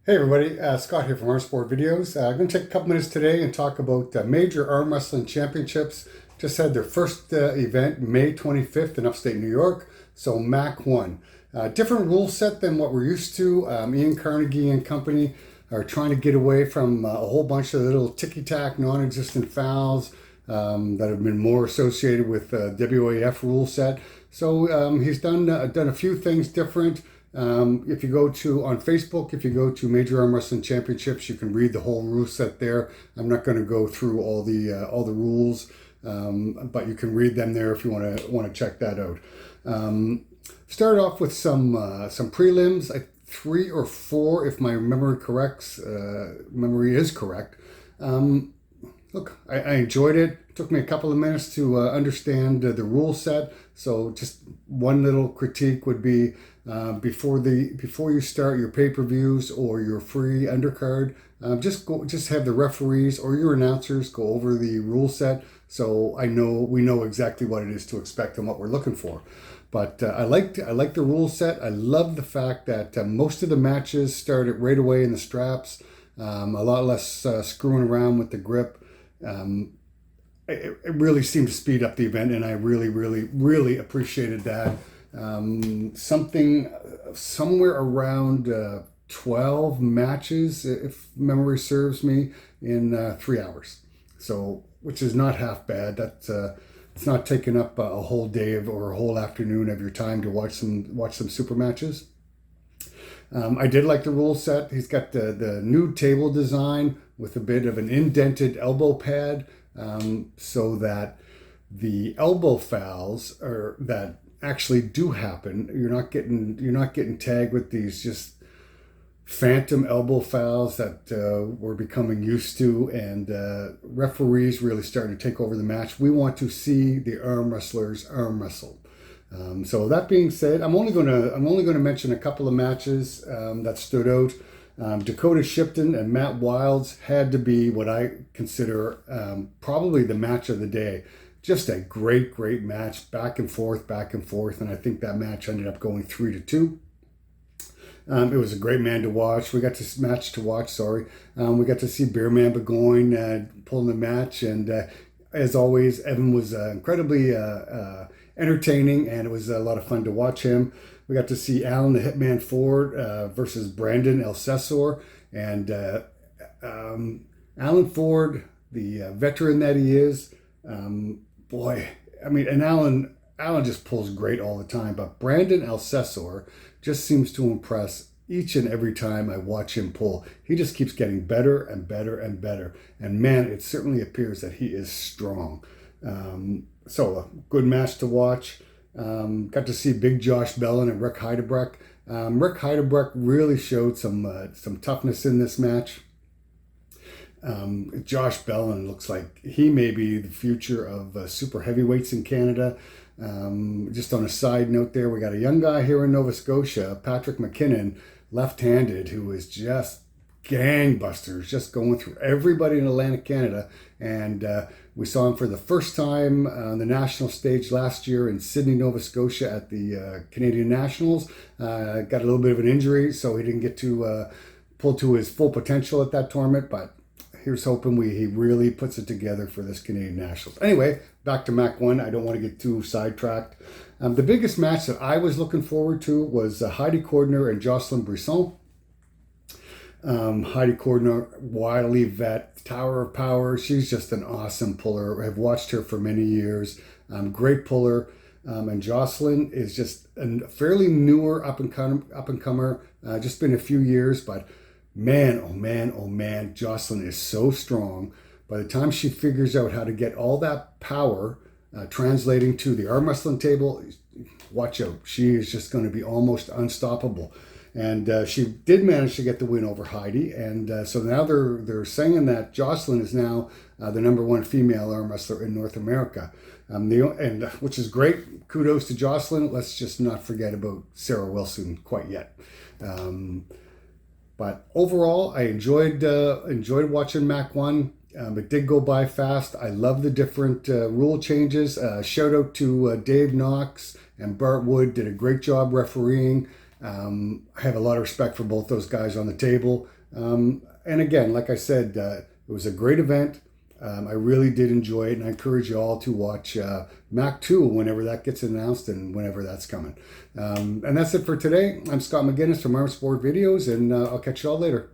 Hey everybody, Scott here from ArmsportVideos. I'm going to take a couple minutes today and talk about major arm wrestling championships. Just had their first event May 25th in upstate New York, so MAC 1. Different rule set than what we're used to. Ian Carnegie and company are trying to get away from a whole bunch of little ticky-tack, non-existent fouls that have been more associated with WAF rule set. So he's done a few things different. If you go to on Facebook, if you go to Major Arm Wrestling Championships, you can read the whole rule set there. I'm not going to go through all the rules, but you can read them there if you want to check that out. Start off with some prelims, three or four, if my memory is correct. Look, I enjoyed it. It took me a couple of minutes to understand the rule set. So just one little critique would be before you start your pay-per-views or your free undercard, just have the referees or your announcers go over the rule set, so we know exactly what it is to expect and what we're looking for. But I like the rule set. I love the fact that most of the matches started right away in the straps. A lot less screwing around with the grip. It really seemed to speed up the event, and I really appreciated that. Somewhere around 12 matches, if memory serves me, in 3 hours. So, which is not half bad. It's not taking up a whole day or a whole afternoon of your time to watch some super matches. I did like the rule set. He's got the new table design with a bit of an indented elbow pad, so that the elbow fouls that actually do happen, you're not getting tagged with these just phantom elbow fouls that we're becoming used to, and referees really starting to take over the match. We want to see the arm wrestlers arm wrestle. So that being said, I'm only going to mention a couple of matches that stood out. Dakota Shipton and Matt Wilds had to be what I consider probably the match of the day. Just a great match, back and forth, and I think that match ended up going 3-2. It was a great match to watch. We got to see Beerman Burgoyne pulling the match, and as always, Evan was incredibly entertaining, and it was a lot of fun to watch him. We got to see Alan the Hitman Ford versus Brandon El Cesor, and Alan Ford, the veteran that he is, and Alan just pulls great all the time, but Brandon El Cesor just seems to impress each and every time I watch him pull. He just keeps getting better and better and better, and man, it certainly appears that he is strong. So a good match to watch. Got to see Big Josh Bellin and Rick Heidebrecht. Rick Heidebrecht really showed some toughness in this match. Josh Bellin looks like he may be the future of super heavyweights in Canada. Just on a side note there, we got a young guy here in Nova Scotia, Patrick McKinnon, left-handed, who is just gangbusters, just going through everybody in Atlantic Canada. And we saw him for the first time on the national stage last year in Sydney, Nova Scotia at the Canadian Nationals. Got a little bit of an injury, so he didn't get to pull to his full potential at that tournament, but here's hoping he really puts it together for this Canadian Nationals. Anyway, back to MAC 1. I don't want to get too sidetracked. The biggest match that I was looking forward to was Heidi Cordner and Jocelyn Brisson. Heidi Cordner, wily vet, Tower of Power. She's just an awesome puller. I've watched her for many years. Great puller. And Jocelyn is just a fairly newer up and comer. Just been a few years, but man, oh man, Jocelyn is so strong. By the time she figures out how to get all that power translating to the arm wrestling table, watch out. She is just going to be almost unstoppable. And she did manage to get the win over Heidi. And so now they're saying that Jocelyn is now the number one female arm wrestler in North America. Which is great. Kudos to Jocelyn. Let's just not forget about Sarah Wilson quite yet. But overall, I enjoyed watching MAC 1. It did go by fast. I love the different rule changes. Shout out to Dave Knox and Bart Wood. Did a great job refereeing. I have a lot of respect for both those guys on the table. And again, like I said, it was a great event. I really did enjoy it, and I encourage you all to watch MAC 2 whenever that gets announced and whenever that's coming. And that's it for today. I'm Scott McGinnis from Armsport Videos, and I'll catch you all later.